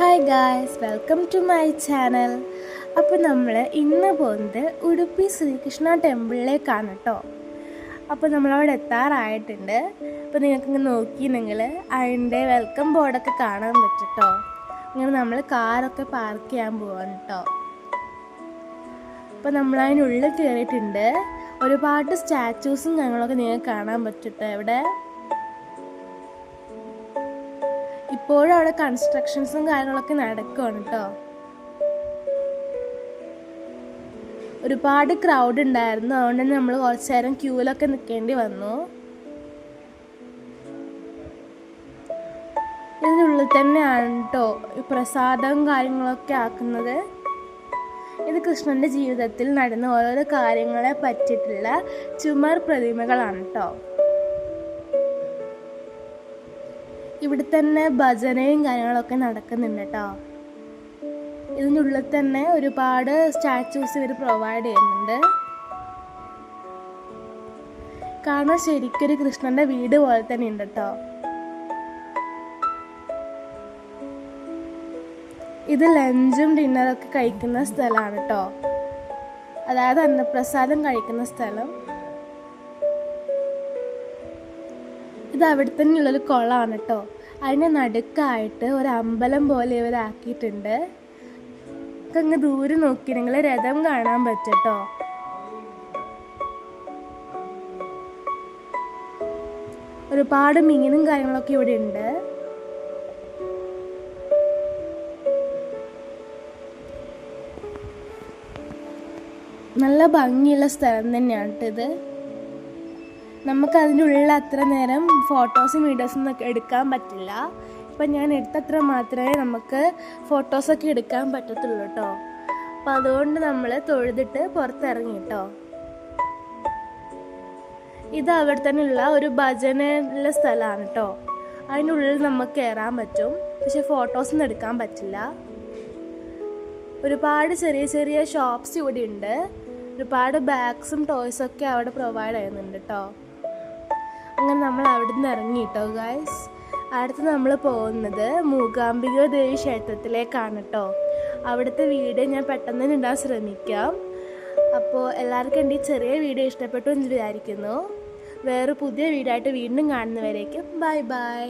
Hi guys, welcome to my channel. അപ്പോൾ നമ്മൾ ഇന്ന് പോകുന്നത് ഉടുപ്പി ശ്രീകൃഷ്ണ ടെമ്പിളിലേക്കാണ് കേട്ടോ. അപ്പോൾ നമ്മളവിടെ എത്താറായിട്ടുണ്ട്. അപ്പോൾ നിങ്ങൾക്കിങ്ങനെ നോക്കി നിങ്ങൾ അതിൻ്റെ വെൽക്കം ബോർഡൊക്കെ കാണാൻ പറ്റും കേട്ടോ. ഇങ്ങനെ നമ്മൾ കാറൊക്കെ പാർക്ക് ചെയ്യാൻ പോവാണ് കേട്ടോ. അപ്പോൾ നമ്മളതിനുള്ളിൽ കയറിയിട്ടുണ്ട്. ഒരുപാട് സ്റ്റാച്യൂസും കാര്യങ്ങളൊക്കെ നിങ്ങൾക്ക് കാണാൻ പറ്റും കേട്ടോ. ഇവിടെ ഇപ്പോഴും അവിടെ കൺസ്ട്രക്ഷൻസും കാര്യങ്ങളൊക്കെ നടക്കുകയാണ് കേട്ടോ. ഒരുപാട് ക്രൗഡ് ഉണ്ടായിരുന്നു, അതുകൊണ്ട് തന്നെ നമ്മൾ കുറച്ച് നേരം ക്യൂവിലൊക്കെ നിൽക്കേണ്ടി വന്നു. ഇതിനുള്ളിൽ തന്നെയാണ് കേട്ടോ പ്രസാദവും കാര്യങ്ങളൊക്കെ ആക്കുന്നത്. ഇത് കൃഷ്ണൻ്റെ ജീവിതത്തിൽ നടന്ന ഓരോരോ കാര്യങ്ങളെ പറ്റിയിട്ടുള്ള ചുമർ പ്രതിമകളാണ് കേട്ടോ. ഇവിടെ തന്നെ ഭജനയും കാര്യങ്ങളൊക്കെ നടക്കുന്നുണ്ട് കേട്ടോ. ഇതിനുള്ളിൽ തന്നെ ഒരുപാട് സ്റ്റാച്യൂസ് ഇവർ പ്രൊവൈഡ് ചെയ്യുന്നുണ്ട്. കാരണം ശരിക്കൊരു കൃഷ്ണന്റെ വീട് പോലെ തന്നെ ഉണ്ട് കേട്ടോ. ഇത് ലഞ്ചും ഡിന്നറൊക്കെ കഴിക്കുന്ന സ്ഥലമാണ് കേട്ടോ. അതായത് അന്നപ്രസാദം കഴിക്കുന്ന സ്ഥലം. ഇത് അവിടെ തന്നെയുള്ളൊരു കുളമാണ് കേട്ടോ. അതിൻ്റെ നടുക്കായിട്ട് ഒരു അമ്പലം പോലെ ഇവരാക്കിയിട്ടുണ്ട്. അങ്ങ് ദൂരെ നോക്കി നിങ്ങൾ രഥം കാണാൻ പറ്റും കേട്ടോ. ഒരുപാട് മീനും കാര്യങ്ങളൊക്കെ ഇവിടെ ഉണ്ട്. നല്ല ഭംഗിയുള്ള സ്ഥലം തന്നെയാണ് ഇത്. നമുക്ക് അതിൻ്റെ ഉള്ളിൽ അത്ര നേരം ഫോട്ടോസും വീഡിയോസും ഒന്നും എടുക്കാൻ പറ്റില്ല. ഇപ്പം ഞാൻ എടുത്തത്ര മാത്രമേ നമുക്ക് ഫോട്ടോസൊക്കെ എടുക്കാൻ പറ്റത്തുള്ളൂ കേട്ടോ. അപ്പം അതുകൊണ്ട് നമ്മൾ തൊഴുതിട്ട് പുറത്തിറങ്ങി കേട്ടോ. ഇത് അവിടെ തന്നെയുള്ള ഒരു ഭജനയുള്ള സ്ഥലമാണ് കേട്ടോ. അതിനുള്ളിൽ നമുക്ക് കയറാൻ പറ്റും, പക്ഷെ ഫോട്ടോസൊന്നും എടുക്കാൻ പറ്റില്ല. ഒരുപാട് ചെറിയ ചെറിയ ഷോപ്സ് ഇവിടെ ഉണ്ട്. ഒരുപാട് ബാഗ്സും ടോയ്സൊക്കെ അവിടെ പ്രൊവൈഡ് ചെയ്യുന്നുണ്ട് കേട്ടോ. അങ്ങനെ നമ്മൾ അവിടെ നിന്ന് ഇറങ്ങി കേട്ടോ ഗായ്സ്. അടുത്ത് നമ്മൾ പോകുന്നത് മൂകാംബിക ദേവി ക്ഷേത്രത്തിലേക്കാണ് കേട്ടോ. അവിടുത്തെ വീഡിയോ ഞാൻ പെട്ടെന്ന് തന്നെ ഇടാൻ ശ്രമിക്കാം. അപ്പോൾ എല്ലാവർക്കും എൻ്റെ ഈ ചെറിയ വീഡിയോ ഇഷ്ടപ്പെട്ടു എന്ന് വിചാരിക്കുന്നു. വേറെ പുതിയ വീഡിയോ ആയിട്ട് വീണ്ടും കാണുന്നവരേക്കും ബൈ ബൈ.